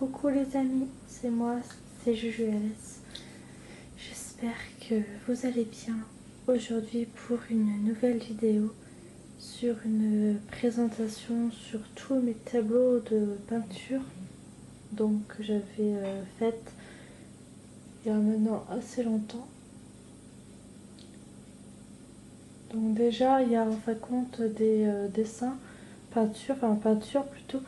Coucou les amis, c'est moi, c'est Juju LS. J'espère que vous allez bien aujourd'hui pour une nouvelle vidéo sur une présentation sur tous mes tableaux de peinture donc que j'avais faite il y a maintenant assez longtemps. Donc déjà il y a en fin de compte des dessins, peinture plutôt,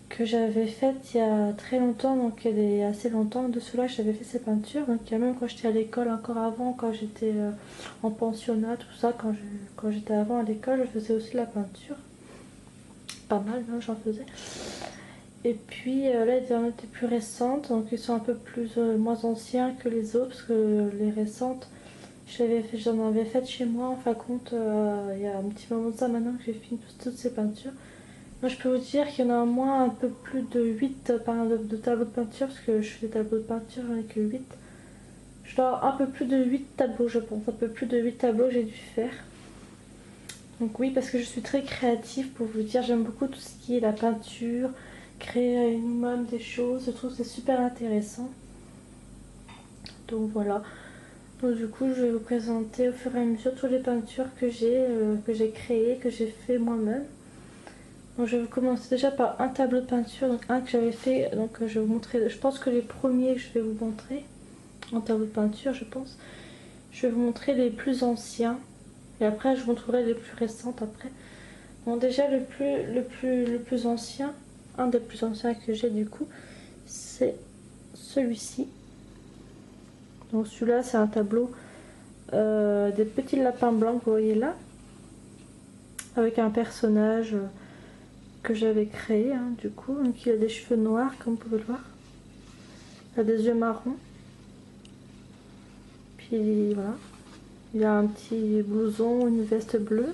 que j'avais faite il y a très longtemps, donc il y a assez longtemps de cela j'avais fait ces peintures, donc il y a même quand j'étais à l'école, encore avant, quand j'étais en pensionnat, tout ça, quand j'étais avant à l'école, je faisais aussi de la peinture, pas mal, hein, j'en faisais. Et puis là il y en a des plus récentes, donc ils sont un peu plus moins anciens que les autres, parce que les récentes j'en avais fait chez moi, en fin de compte il y a un petit moment de ça maintenant que j'ai fini toutes ces peintures. Moi je peux vous dire qu'il y en a au moins un peu plus de 8 de tableaux de peinture, parce que je fais des tableaux de peinture, j'en ai que 8. Je dois avoir un peu plus de 8 tableaux, je pense, un peu plus de 8 tableaux que j'ai dû faire. Donc oui, parce que je suis très créative, pour vous dire, j'aime beaucoup tout ce qui est la peinture, créer une minimum des choses, je trouve que c'est super intéressant. Donc voilà. Donc du coup je vais vous présenter au fur et à mesure toutes les peintures que j'ai créées, que j'ai fait moi-même. Donc je vais commencer déjà par un tableau de peinture, donc un que j'avais fait, donc je vais vous montrer, je pense que les premiers que je vais vous montrer en tableau de peinture, je pense. Je vais vous montrer les plus anciens et après je vous montrerai les plus récentes après. Bon déjà le plus ancien, un des plus anciens que j'ai du coup, c'est celui-ci. Donc celui-là c'est un tableau des petits lapins blancs que vous voyez là, avec un personnage que j'avais créé du coup, donc il a des cheveux noirs comme vous pouvez le voir, il a des yeux marrons, puis voilà, il a un petit blouson, une veste bleue,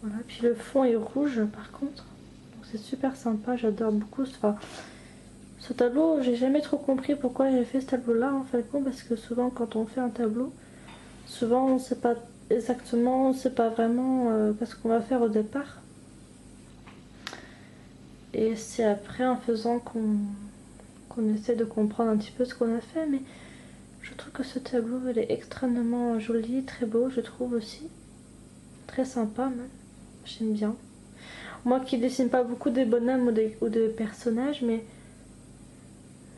voilà, puis le fond est rouge par contre, donc c'est super sympa, j'adore beaucoup ce tableau. J'ai jamais trop compris pourquoi j'ai fait ce tableau là en fait, parce que souvent quand on fait un tableau, souvent on sait pas exactement, on sait pas vraiment ce qu'on va faire au départ. Et c'est après en faisant qu'on essaie de comprendre un petit peu ce qu'on a fait. Mais je trouve que ce tableau il est extrêmement joli, très beau, je trouve aussi. Très sympa même. J'aime bien. Moi qui dessine pas beaucoup des bonhommes ou des personnages, mais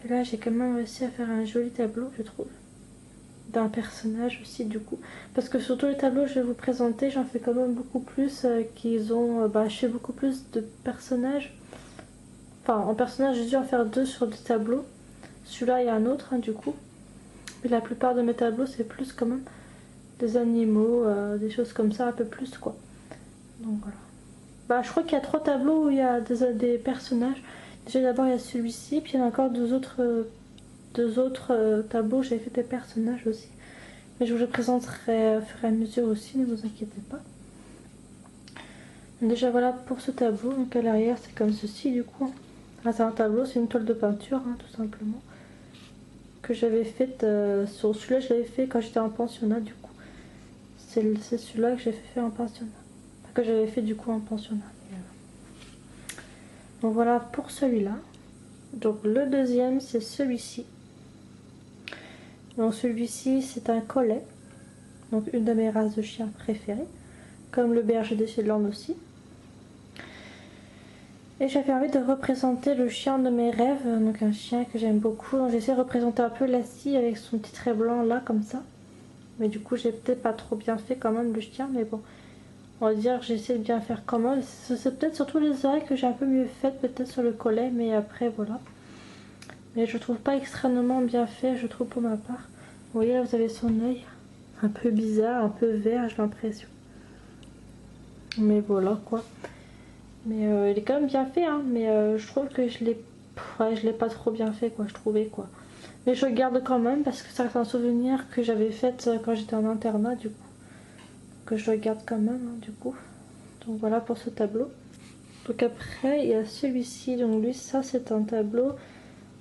là j'ai quand même réussi à faire un joli tableau, je trouve. D'un personnage aussi du coup. Parce que sur tous les tableaux que je vais vous présenter, j'en fais quand même beaucoup plus qu'ils ont... je fais beaucoup plus de personnages. Enfin, en personnage, j'ai dû en faire 2 sur 2 tableaux. Celui-là, il y a un autre, du coup. Mais la plupart de mes tableaux, c'est plus quand même des animaux, des choses comme ça, un peu plus, quoi. Donc voilà. Je crois qu'il y a 3 tableaux où il y a des personnages. Déjà, d'abord, il y a celui-ci, puis il y a encore deux autres tableaux où j'avais fait des personnages aussi. Mais je vous les présenterai au fur et à mesure aussi, ne vous inquiétez pas. Donc déjà, voilà pour ce tableau. Donc à l'arrière, c'est comme ceci, du coup. C'est un tableau, c'est une toile de peinture, tout simplement, que j'avais faite sur celui-là. Je l'avais fait quand j'étais en pensionnat, du coup. C'est celui-là que j'ai fait en pensionnat, enfin, que j'avais fait du coup en pensionnat. Donc voilà pour celui-là. Donc le deuxième, c'est celui-ci. Donc celui-ci, c'est un collet, donc une de mes races de chiens préférées, comme le berger des Shetland aussi. Et j'avais envie de représenter le chien de mes rêves, donc un chien que j'aime beaucoup. Donc j'essaie de représenter un peu Lassie avec son petit trait blanc là, comme ça. Mais du coup, j'ai peut-être pas trop bien fait quand même le chien, mais bon. On va dire que j'essaie de bien faire quand même. C'est peut-être surtout les oreilles que j'ai un peu mieux faites, peut-être sur le collet, mais après voilà. Mais je trouve pas extrêmement bien fait, je trouve pour ma part. Vous voyez là, vous avez son œil. Un peu bizarre, un peu vert, j'ai l'impression. Mais voilà quoi. Mais il est quand même bien fait, mais je trouve que je l'ai pas trop bien fait, quoi, je trouvais, quoi. Mais je le garde quand même parce que ça reste un souvenir que j'avais fait quand j'étais en internat, du coup. Que je le garde quand même, du coup. Donc voilà pour ce tableau. Donc après, il y a celui-ci. Donc lui, ça, c'est un tableau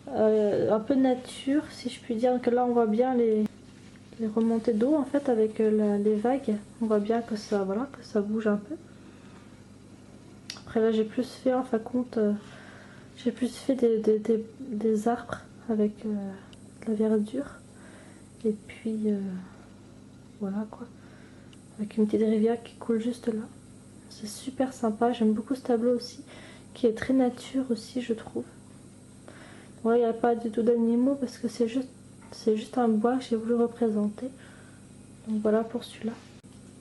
un peu nature, si je puis dire. Donc là, on voit bien les remontées d'eau, en fait, avec les vagues. On voit bien que ça, voilà, que ça bouge un peu. Après là, j'ai plus fait, en fin de compte... J'ai plus fait des arbres avec de la verdure. Et puis voilà quoi. Avec une petite rivière qui coule juste là. C'est super sympa, j'aime beaucoup ce tableau aussi. Qui est très nature aussi je trouve. Voilà, il n'y a pas du tout d'animaux parce que c'est juste un bois que j'ai voulu représenter. Donc voilà pour celui-là.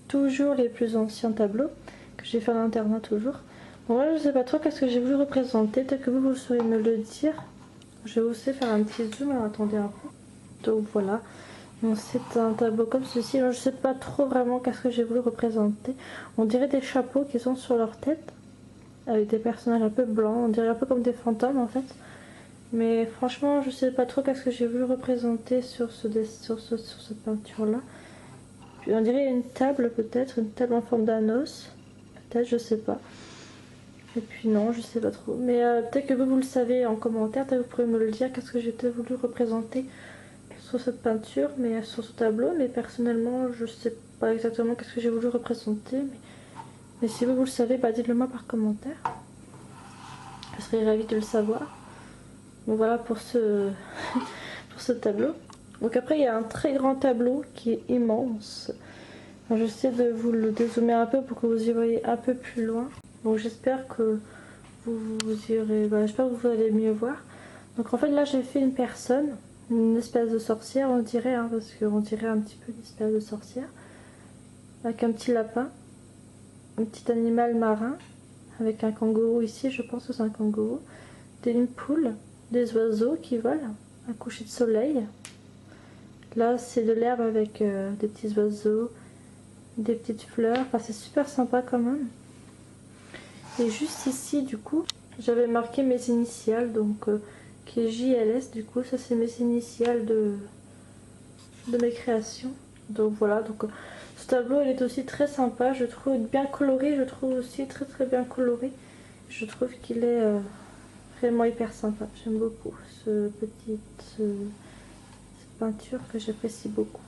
Toujours les plus anciens tableaux que j'ai fait à l'internat toujours. Bon là je sais pas trop qu'est-ce que j'ai voulu représenter, peut-être que vous saurez me le dire. Je vais aussi faire un petit zoom, alors attendez un peu. Donc voilà, donc, c'est un tableau comme ceci. Alors, je sais pas trop vraiment qu'est-ce que j'ai voulu représenter. On dirait des chapeaux qui sont sur leur tête, avec des personnages un peu blancs, on dirait un peu comme des fantômes en fait. Mais franchement je sais pas trop qu'est-ce que j'ai voulu représenter sur cette peinture là. Puis on dirait une table peut-être, une table en forme d'un os. Peut-être, je sais pas. Et puis non, je sais pas trop. Mais peut-être que vous le savez en commentaire, peut-être vous pourrez me le dire, qu'est-ce que j'ai voulu représenter sur cette peinture, mais sur ce tableau. Mais personnellement, je sais pas exactement qu'est-ce que j'ai voulu représenter. Mais si vous le savez, bah, dites-le moi par commentaire. Je serais ravie de le savoir. Donc voilà pour pour ce tableau. Donc après, il y a un très grand tableau qui est immense. J'essaie de vous le dézoomer un peu pour que vous y voyez un peu plus loin. Donc j'espère que vous irez, j'espère que vous allez mieux voir. Donc en fait là j'ai fait une personne, une espèce de sorcière on dirait, hein, parce qu'on dirait un petit peu une espèce de sorcière. Avec un petit lapin, un petit animal marin, avec un kangourou ici, je pense que c'est un kangourou. Une poule, des oiseaux qui volent, un coucher de soleil. Là c'est de l'herbe avec des petits oiseaux, des petites fleurs, enfin c'est super sympa quand même. Et juste ici du coup j'avais marqué mes initiales, donc qui est JLS, du coup ça c'est mes initiales de mes créations. Donc voilà, donc ce tableau il est aussi très sympa, je trouve bien coloré, je trouve aussi très bien coloré. Je trouve qu'il est vraiment hyper sympa, j'aime beaucoup cette peinture que j'apprécie beaucoup.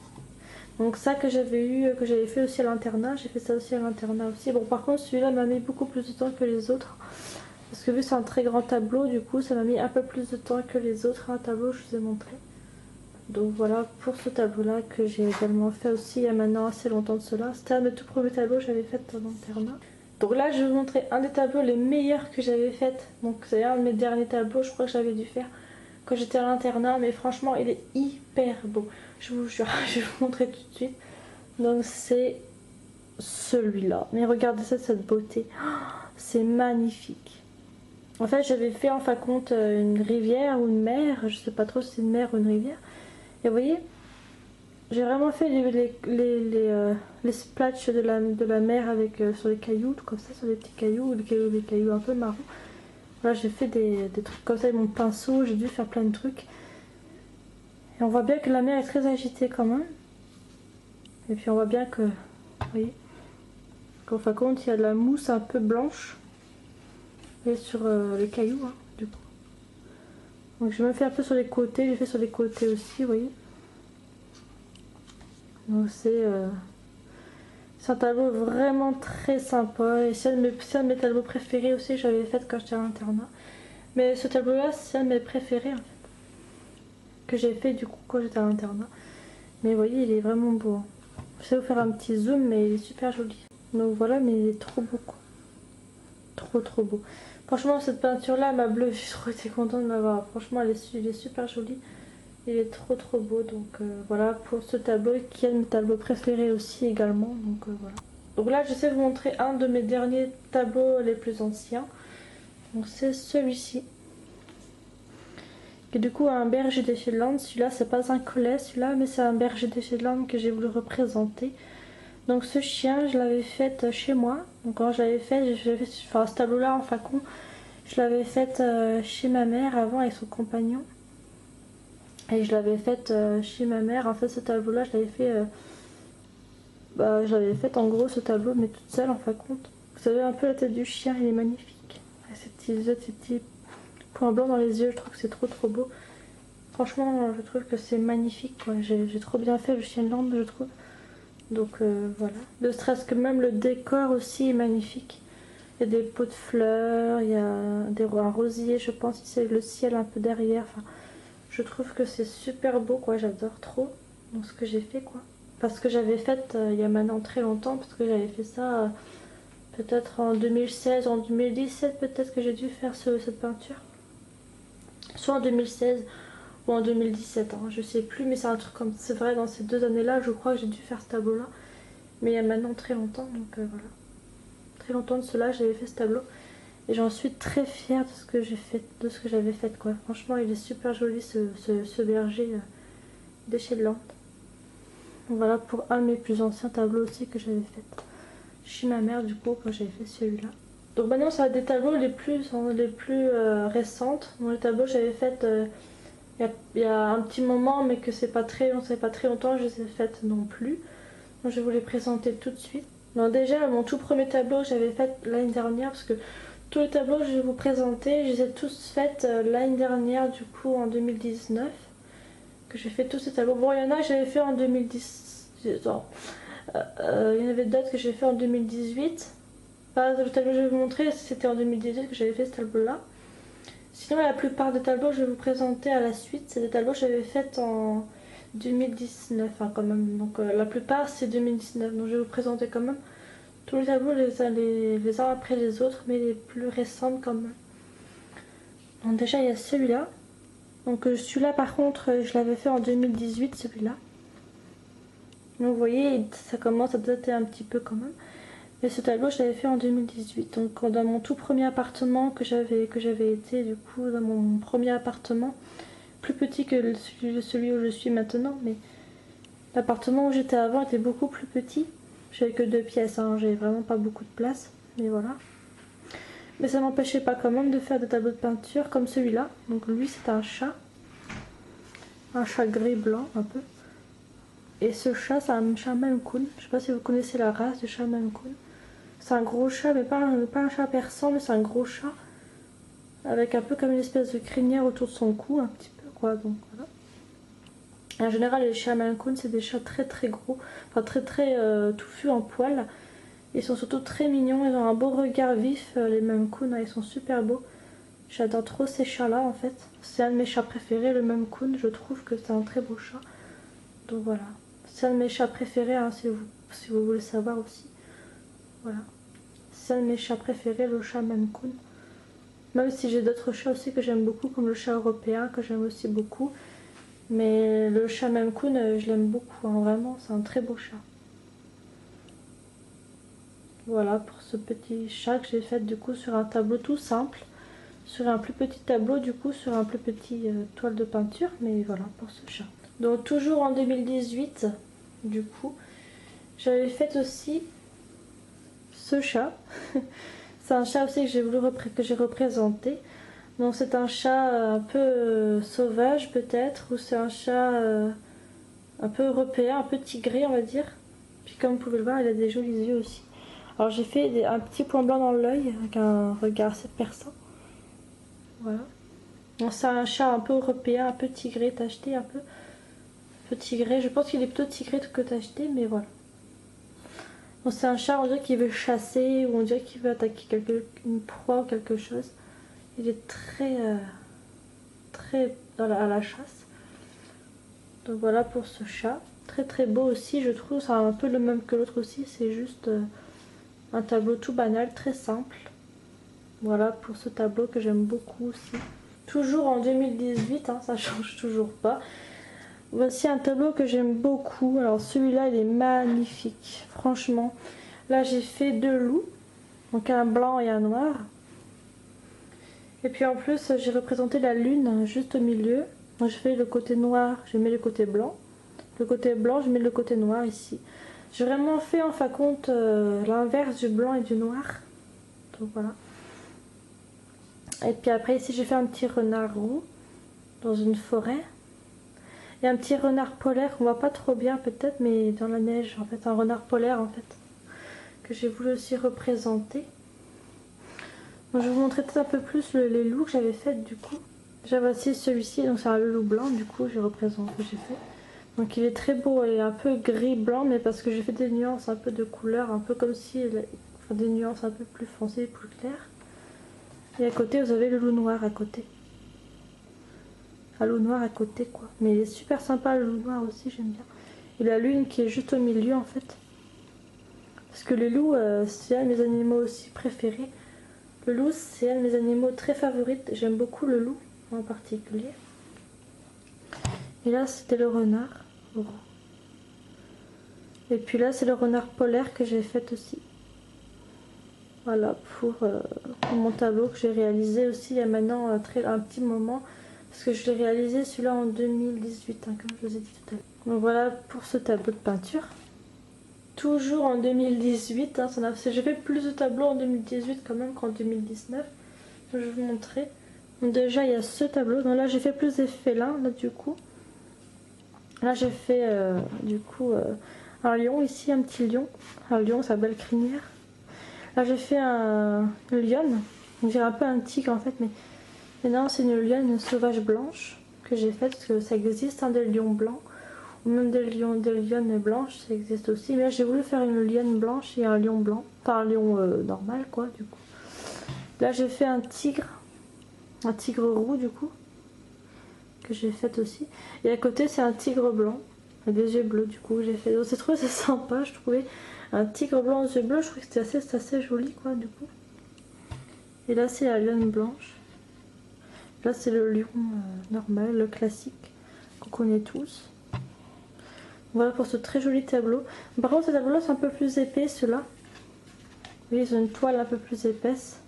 Donc ça que j'avais fait aussi à l'internat, j'ai fait ça aussi à l'internat aussi. Bon par contre celui-là m'a mis beaucoup plus de temps que les autres. Parce que vu que c'est un très grand tableau, du coup ça m'a mis un peu plus de temps que les autres tableaux que je vous ai montré. Donc voilà pour ce tableau-là que j'ai également fait aussi il y a maintenant assez longtemps de cela. C'était un de mes tout premiers tableaux que j'avais fait dans l'internat. Donc là je vais vous montrer un des tableaux les meilleurs que j'avais fait. Donc c'est un de mes derniers tableaux, je crois que j'avais dû faire quand j'étais à l'internat. Mais franchement il est hyper beau. Je vous jure, je vais vous montrer tout de suite. Donc c'est celui-là. Mais regardez ça, cette beauté. C'est magnifique. En fait j'avais fait en fin de compte une rivière ou une mer. Je sais pas trop si c'est une mer ou une rivière. Et vous voyez, j'ai vraiment fait les splatchs de la mer avec, sur les cailloux, comme ça, sur les petits cailloux, ou des cailloux un peu marrons. Voilà, j'ai fait des trucs comme ça avec mon pinceau, j'ai dû faire plein de trucs. Et on voit bien que la mer est très agitée quand même. Et puis on voit bien que, vous voyez, qu'en fin de compte, il y a de la mousse un peu blanche. Et sur les cailloux, hein, du coup. Donc j'ai même fait un peu sur les côtés, j'ai fait sur les côtés aussi, vous voyez. Donc c'est un tableau vraiment très sympa. Et c'est un de mes tableaux préférés aussi que j'avais fait quand j'étais à l'internat. Mais ce tableau-là, c'est un de mes préférés en fait. Que j'ai fait du coup quand j'étais à l'internat. Mais vous voyez, il est vraiment beau. Hein. Je sais vous faire un petit zoom, mais il est super joli. Donc voilà, mais il est trop beau quoi. Trop beau. Franchement, cette peinture-là m'a bluffé. J'ai trop été contente de l'avoir. Franchement, il est super joli. Il est trop beau. Donc voilà pour ce tableau qui est mon tableau préféré aussi également. Donc voilà. Donc là, je sais vous montrer un de mes derniers tableaux les plus anciens. Donc c'est celui-ci. Qui est du coup un berger des Shetland. Celui-là, c'est pas un collet, celui-là, mais c'est un berger des Shetland que j'ai voulu représenter. Donc ce chien, je l'avais fait chez moi. Donc quand j'avais fait, enfin ce tableau-là, en fin de compte, je l'avais fait chez ma mère avant avec son compagnon. Et je l'avais fait chez ma mère. En fait, ce tableau-là, je l'avais fait en gros ce tableau, mais toute seule en fin de compte. Vous savez un peu la tête du chien, il est magnifique. Avec ces petits points blancs dans les yeux, je trouve que c'est trop beau. Franchement, je trouve que c'est magnifique. J'ai trop bien fait le chien de l'Inde, je trouve. Donc voilà. Ne serait-ce que même le décor aussi est magnifique. Il y a des pots de fleurs, il y a un rosier, je pense, ici avec le ciel un peu derrière. Enfin, je trouve que c'est super beau, quoi. J'adore trop dans ce que j'ai fait, quoi. Parce que j'avais fait il y a maintenant très longtemps, parce que j'avais fait ça peut-être en 2016, en 2017, peut-être que j'ai dû faire cette peinture. Soit en 2016 ou en 2017, hein, je sais plus, mais c'est un truc comme. C'est vrai, dans ces 2 années-là, je crois que j'ai dû faire ce tableau-là. Mais il y a maintenant très longtemps, donc voilà. Très longtemps de cela, j'avais fait ce tableau. Et j'en suis très fière de ce que j'ai fait, de ce que j'avais fait, quoi. Franchement, il est super joli ce berger de chez Land. Voilà pour un de mes plus anciens tableaux aussi que j'avais fait chez ma mère, du coup, quand j'avais fait celui-là. Donc maintenant, ça va être des tableaux les plus récentes. Donc, les tableaux que j'avais fait il y a un petit moment, mais que c'est pas très longtemps, je les ai faites non plus. Donc je vais vous les présenter tout de suite. Donc déjà, mon tout premier tableau que j'avais fait l'année dernière, parce que tous les tableaux que je vais vous présenter, je les ai tous faits l'année dernière, du coup en 2019. Que j'ai fait tous ces tableaux. Bon, il y en a que j'avais fait en 2010. Non. Il y en avait d'autres que j'ai fait en 2018. Pas le tableau que je vais vous montrer, c'était en 2018 que j'avais fait ce tableau-là. Sinon, la plupart des tableaux que je vais vous présenter à la suite, c'est des tableaux que j'avais fait en 2019, hein, quand même. Donc la plupart, c'est 2019. Donc je vais vous présenter quand même tous les tableaux les uns après les autres, mais les plus récents quand même. Donc déjà, il y a celui-là. Donc celui-là, par contre, je l'avais fait en 2018, celui-là. Donc vous voyez, ça commence à dater un petit peu quand même. Mais ce tableau, je l'avais fait en 2018. Donc dans mon tout premier appartement que j'avais été, du coup, dans mon premier appartement, plus petit que celui où je suis maintenant, mais l'appartement où j'étais avant était beaucoup plus petit. J'avais que 2 pièces, hein, j'avais vraiment pas beaucoup de place, mais voilà. Mais ça m'empêchait pas quand même de faire des tableaux de peinture comme celui-là. Donc lui, c'est un chat gris-blanc un peu. Et ce chat, c'est un chat Maine Coon. Je sais pas si vous connaissez la race du chat Maine Coon. C'est un gros chat, mais pas un chat persan, mais c'est un gros chat. Avec un peu comme une espèce de crinière autour de son cou, un petit peu, quoi. Donc voilà. En général, les chats Maine Coon, c'est des chats très très gros, enfin très très touffus en poils. Ils sont surtout très mignons, ils ont un beau regard vif, les Maine Coon, ils sont super beaux. J'adore trop ces chats-là en fait. C'est un de mes chats préférés, le Maine Coon. Je trouve que c'est un très beau chat. Donc voilà. C'est un de mes chats préférés, hein, si vous voulez savoir aussi. Voilà. C'est un de mes chats préférés, le chat Maine Coon. Même si j'ai d'autres chats aussi que j'aime beaucoup, comme le chat européen, que j'aime aussi beaucoup. Mais le chat Maine Coon, je l'aime beaucoup, hein, vraiment, c'est un très beau chat. Voilà pour ce petit chat que j'ai fait du coup sur un tableau tout simple. Sur un plus petit tableau, du coup, sur un plus petit toile de peinture. Mais voilà pour ce chat. Donc toujours en 2018, du coup, j'avais fait aussi ce chat. C'est un chat aussi que j'ai représenté. Donc c'est un chat un peu sauvage peut-être, ou c'est un chat un peu européen, un peu tigré on va dire. Puis comme vous pouvez le voir, il a des jolis yeux aussi. Alors j'ai fait un petit point blanc dans l'œil avec un regard assez perçant. Voilà. C'est un chat un peu européen, un peu tigré, tacheté un peu tigré. Je pense qu'il est plutôt tigré que tacheté, mais voilà. C'est un chat, on dirait qu'il veut chasser ou on dirait qu'il veut attaquer une proie ou quelque chose. Il est très à la chasse. Donc voilà pour ce chat. Très très beau aussi, je trouve. C'est un peu le même que l'autre aussi. C'est juste un tableau tout banal, très simple. Voilà pour ce tableau que j'aime beaucoup aussi. Toujours en 2018, hein, ça change toujours pas. Voici un tableau que j'aime beaucoup. Alors celui-là, il est magnifique. Franchement. Là, j'ai fait 2 loups. Donc un blanc et un noir. Et puis en plus, j'ai représenté la lune juste au milieu. Donc je fais le côté noir, je mets le côté blanc. Le côté blanc, je mets le côté noir ici. J'ai vraiment fait en fin de compte l'inverse du blanc et du noir. Donc voilà. Et puis après ici, j'ai fait un petit renard roux dans une forêt. Et un petit renard polaire qu'on voit pas trop bien peut-être, mais dans la neige en fait, un renard polaire en fait, que j'ai voulu aussi représenter. Donc, je vais vous montrer peut-être un peu plus les loups que j'avais fait du coup. J'avais aussi celui-ci, donc c'est un loup blanc du coup, j'ai représenté, j'ai fait. Donc il est très beau et un peu gris blanc, mais parce que j'ai fait des nuances, un peu de couleur, un peu comme si faire des nuances un peu plus foncées, plus claires. Et à côté, vous avez le loup noir à côté. Un loup noir à côté, quoi. Mais il est super sympa, le loup noir aussi, j'aime bien. Et la lune qui est juste au milieu, en fait. Parce que le loup, c'est un de mes animaux aussi préférés. Le loup, c'est un de mes animaux très favoris. J'aime beaucoup le loup, en particulier. Et là, c'était le renard. Et puis là, c'est le renard polaire que j'ai fait aussi. Voilà, pour mon tableau que j'ai réalisé aussi il y a maintenant un petit moment. Parce que je l'ai réalisé celui-là en 2018, hein, comme je vous ai dit tout à l'heure. Donc voilà pour ce tableau de peinture. Toujours en 2018, hein, j'ai fait plus de tableaux en 2018 quand même qu'en 2019. Je vais vous montrer. Donc déjà, il y a ce tableau. Donc là, j'ai fait plus d'effets là du coup. Là, j'ai fait un lion ici, un petit lion. Un lion, sa belle crinière. Là, j'ai fait une lionne. On dirait un peu un tigre en fait, mais non, c'est une lionne sauvage blanche que j'ai faite parce que ça existe, hein, des lions blancs. Ou même des lionnes blanches, ça existe aussi. Mais là, j'ai voulu faire une lionne blanche et un lion blanc. Enfin, un lion normal, quoi, du coup. Là, j'ai fait un tigre roux, du coup, que j'ai fait aussi. Et à côté, c'est un tigre blanc, avec des yeux bleus, du coup, j'ai fait. Donc, c'est trop sympa, je trouvais. Un tigre blanc aux yeux bleus, je trouvais que c'était assez joli, quoi, du coup. Et là, c'est la lionne blanche. Là, c'est le lion normal, le classique, qu'on connaît tous. Voilà pour ce très joli tableau. Par contre, ce tableau c'est un peu plus épais, ceux-là. Oui, ils ont une toile un peu plus épaisse.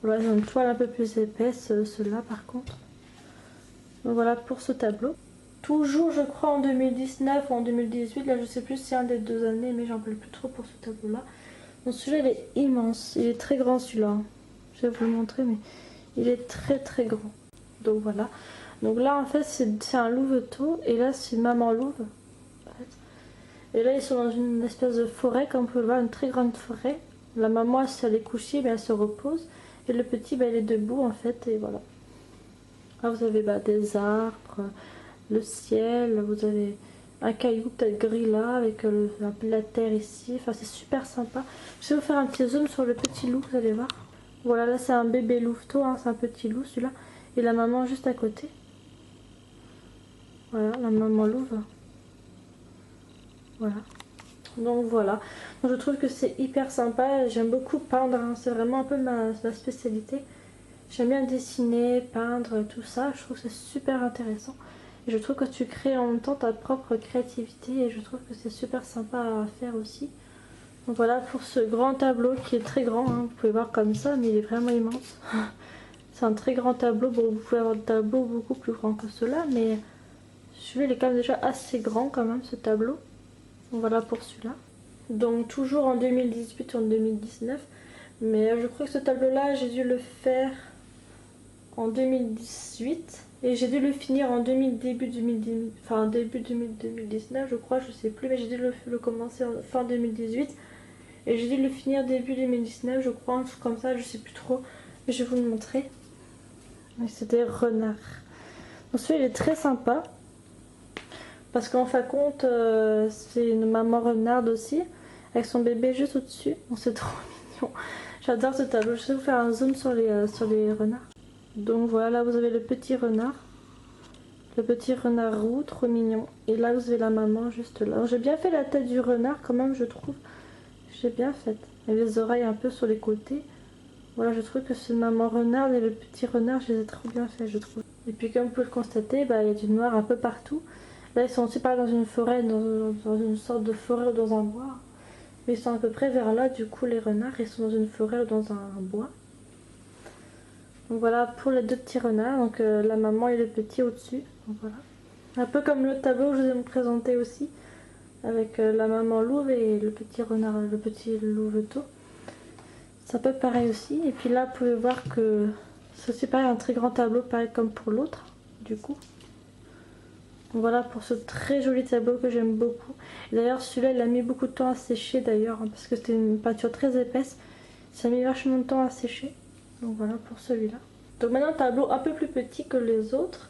Voilà, ils ont une toile un peu plus épaisse, ceux-là par contre. Donc voilà pour ce tableau. Toujours, je crois, en 2019 ou en 2018. Là, je sais plus si c'est un des 2 années, mais j'en parle plus trop pour ce tableau-là. Donc celui-là, il est immense. Il est très grand, celui-là. Je vais vous le montrer, mais il est très très grand. Donc voilà. Donc là, en fait, c'est un louveteau. Et là, c'est une maman louve. En fait. Et là, ils sont dans une espèce de forêt, comme vous pouvez le voir, une très grande forêt. La maman, elle est couchée, mais elle se repose. Et le petit, il est debout, en fait. Et voilà. Là, vous avez des arbres, le ciel. Vous avez un caillou peut-être gris là, avec un peu de la terre ici. Enfin, c'est super sympa. Je vais vous faire un petit zoom sur le petit loup, vous allez voir. Voilà, là, c'est un bébé louveteau. Hein, c'est un petit loup, celui-là. Et la maman juste à côté. Voilà, la maman louve. Voilà. Donc voilà. Donc, je trouve que c'est hyper sympa. J'aime beaucoup peindre. Hein. C'est vraiment un peu ma spécialité. J'aime bien dessiner, peindre, tout ça. Je trouve que c'est super intéressant. Et je trouve que tu crées en même temps ta propre créativité. Et je trouve que c'est super sympa à faire aussi. Donc voilà pour ce grand tableau qui est très grand. Hein. Vous pouvez voir comme ça, mais il est vraiment immense. C'est un très grand tableau. Bon, vous pouvez avoir des tableaux beaucoup plus grands que ceux-là. Mais celui-là, il est quand même déjà assez grand quand même, ce tableau. Donc voilà pour celui-là. Donc toujours en 2018 ou en 2019. Mais je crois que ce tableau-là, j'ai dû le faire en 2018. Et j'ai dû le finir en début 2019, enfin début 2019 je crois, je sais plus. Mais j'ai dû le commencer en fin 2018. Et j'ai dû le finir début 2019 je crois, un truc comme ça, je sais plus trop. Mais je vais vous le montrer. C'est des renards. Donc celui-là, il est très sympa. Parce qu'en fin de compte, c'est une maman renarde aussi, avec son bébé juste au-dessus. Bon, c'est trop mignon. J'adore ce tableau. Je vais vous faire un zoom sur les renards. Donc voilà, là vous avez le petit renard. Le petit renard roux, trop mignon. Et là vous avez la maman juste là. J'ai bien fait la tête du renard quand même, je trouve. J'ai bien fait. Et les oreilles un peu sur les côtés. Voilà, je trouve que c'est une maman renarde et le petit renard, je les ai trop bien fait, je trouve. Et puis comme vous pouvez le constater, il y a du noir un peu partout. Là, ils sont aussi pas dans une forêt, dans une sorte de forêt ou dans un bois. Mais ils sont à peu près vers là, du coup, les renards, ils sont dans une forêt ou dans un bois. Donc voilà pour les deux petits renards. Donc la maman et le petit au-dessus. Donc voilà. Un peu comme le tableau que je vous ai présenté aussi. Avec la maman louve et le petit renard, le petit louveteau. C'est un peu pareil aussi. Et puis là, vous pouvez voir que c'est aussi pareil, un très grand tableau, pareil comme pour l'autre, du coup. Donc voilà pour ce très joli tableau que j'aime beaucoup. D'ailleurs celui-là il a mis beaucoup de temps à sécher d'ailleurs, hein, parce que c'était une peinture très épaisse. Ça a mis vachement de temps à sécher. Donc voilà pour celui-là. Donc maintenant un tableau un peu plus petit que les autres.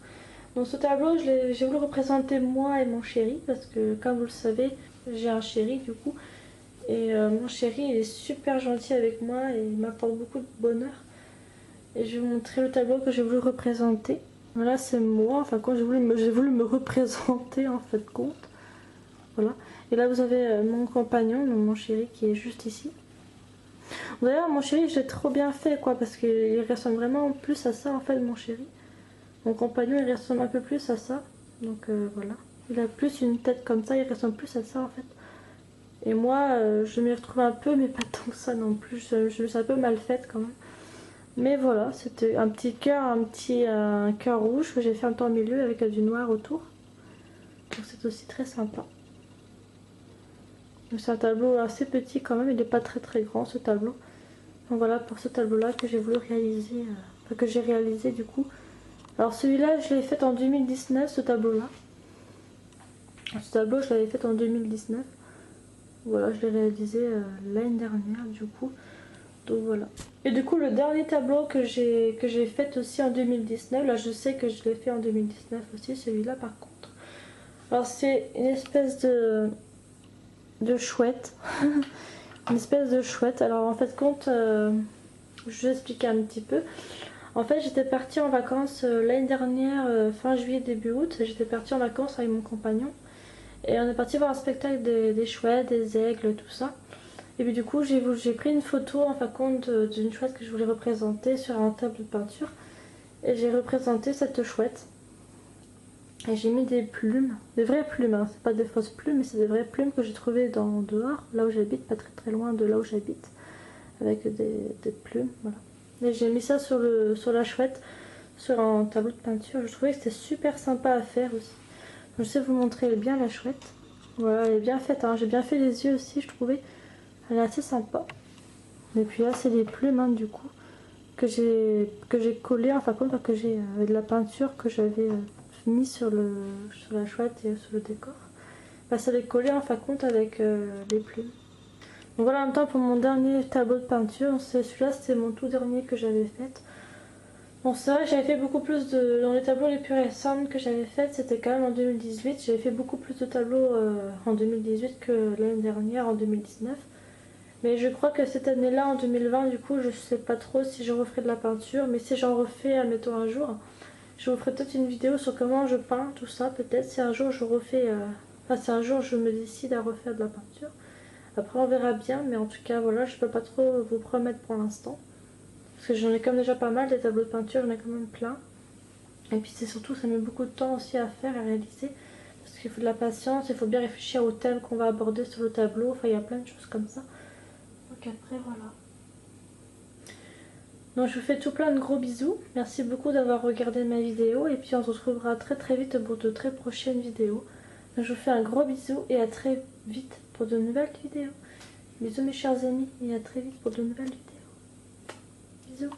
Donc ce tableau j'ai voulu représenter moi et mon chéri, parce que comme vous le savez j'ai un chéri du coup. Et mon chéri, il est super gentil avec moi et il m'apporte beaucoup de bonheur. Et je vais vous montrer le tableau que j'ai voulu représenter. Voilà, c'est moi, enfin quand j'ai voulu me représenter en fait compte. Voilà. Et là vous avez mon compagnon, donc mon chéri qui est juste ici. D'ailleurs mon chéri j'ai trop bien fait quoi parce qu'il ressemble vraiment plus à ça en fait mon chéri. Mon compagnon il ressemble un peu plus à ça. Donc voilà. Il a plus une tête comme ça, il ressemble plus à ça en fait. Et moi je m'y retrouve un peu mais pas tant que ça non plus. Je me suis un peu mal faite quand même. Mais voilà, c'était un petit cœur, un cœur rouge que j'ai fait un temps au milieu avec du noir autour. Donc c'est aussi très sympa. C'est un tableau assez petit quand même, il n'est pas très très grand ce tableau. Donc voilà pour ce tableau là que j'ai voulu réaliser, enfin que j'ai réalisé du coup. Alors celui-là je l'ai fait en 2019 ce tableau là. Ce tableau je l'avais fait en 2019. Voilà, je l'ai réalisé l'année dernière du coup. Donc voilà. Et du coup le dernier tableau que j'ai fait aussi en 2019, là je sais que je l'ai fait en 2019 aussi, celui-là par contre. Alors c'est une espèce de chouette. Une espèce de chouette. Alors en fait compte, je vais vous expliquer un petit peu. En fait j'étais partie en vacances l'année dernière, fin juillet début août. J'étais partie en vacances avec mon compagnon. Et on est parti voir un spectacle des chouettes, des aigles, tout ça. Et puis du coup j'ai pris une photo en fin de compte d'une chouette que je voulais représenter sur un tableau de peinture. Et j'ai représenté cette chouette. Et j'ai mis des plumes, des vraies plumes, hein. C'est pas des fausses plumes, mais c'est des vraies plumes que j'ai trouvées dehors, là où j'habite, pas très très loin de là où j'habite, avec des plumes, voilà. Et j'ai mis ça sur la chouette, sur un tableau de peinture. Je trouvais que c'était super sympa à faire aussi. Je sais vous montrer bien la chouette. Voilà, elle est bien faite, hein. J'ai bien fait les yeux aussi, je trouvais. Elle est assez sympa. Et puis là, c'est des plumes, hein, du coup, que j'ai collé, enfin comme que j'ai avec de la peinture que j'avais mis sur la chouette et sur le décor. Bah, ça les collé en fin de compte avec les plumes. Donc voilà, en même temps pour mon dernier tableau de peinture, celui-là c'était mon tout dernier que j'avais fait. Bon c'est vrai, j'avais fait beaucoup plus dans les tableaux les plus récents que j'avais fait, c'était quand même en 2018. J'avais fait beaucoup plus de tableaux en 2018 que l'année dernière en 2019. Mais je crois que cette année-là, en 2020, du coup, je sais pas trop si je referai de la peinture. Mais si j'en refais, admettons un jour, je vous ferai peut-être une vidéo sur comment je peins, tout ça. Peut-être si un jour je refais... Enfin, si un jour je me décide à refaire de la peinture. Après, on verra bien. Mais en tout cas, voilà, je peux pas trop vous promettre pour l'instant. Parce que j'en ai quand même déjà pas mal, des tableaux de peinture, j'en ai quand même plein. Et puis c'est surtout, ça met beaucoup de temps aussi à faire, à réaliser. Parce qu'il faut de la patience, il faut bien réfléchir au thème qu'on va aborder sur le tableau. Enfin, il y a plein de choses comme ça. Donc après, voilà. Donc je vous fais tout plein de gros bisous. Merci beaucoup d'avoir regardé ma vidéo. Et puis on se retrouvera très très vite pour de très prochaines vidéos. Donc je vous fais un gros bisou et à très vite pour de nouvelles vidéos. Bisous mes chers amis et à très vite pour de nouvelles vidéos. Bisous.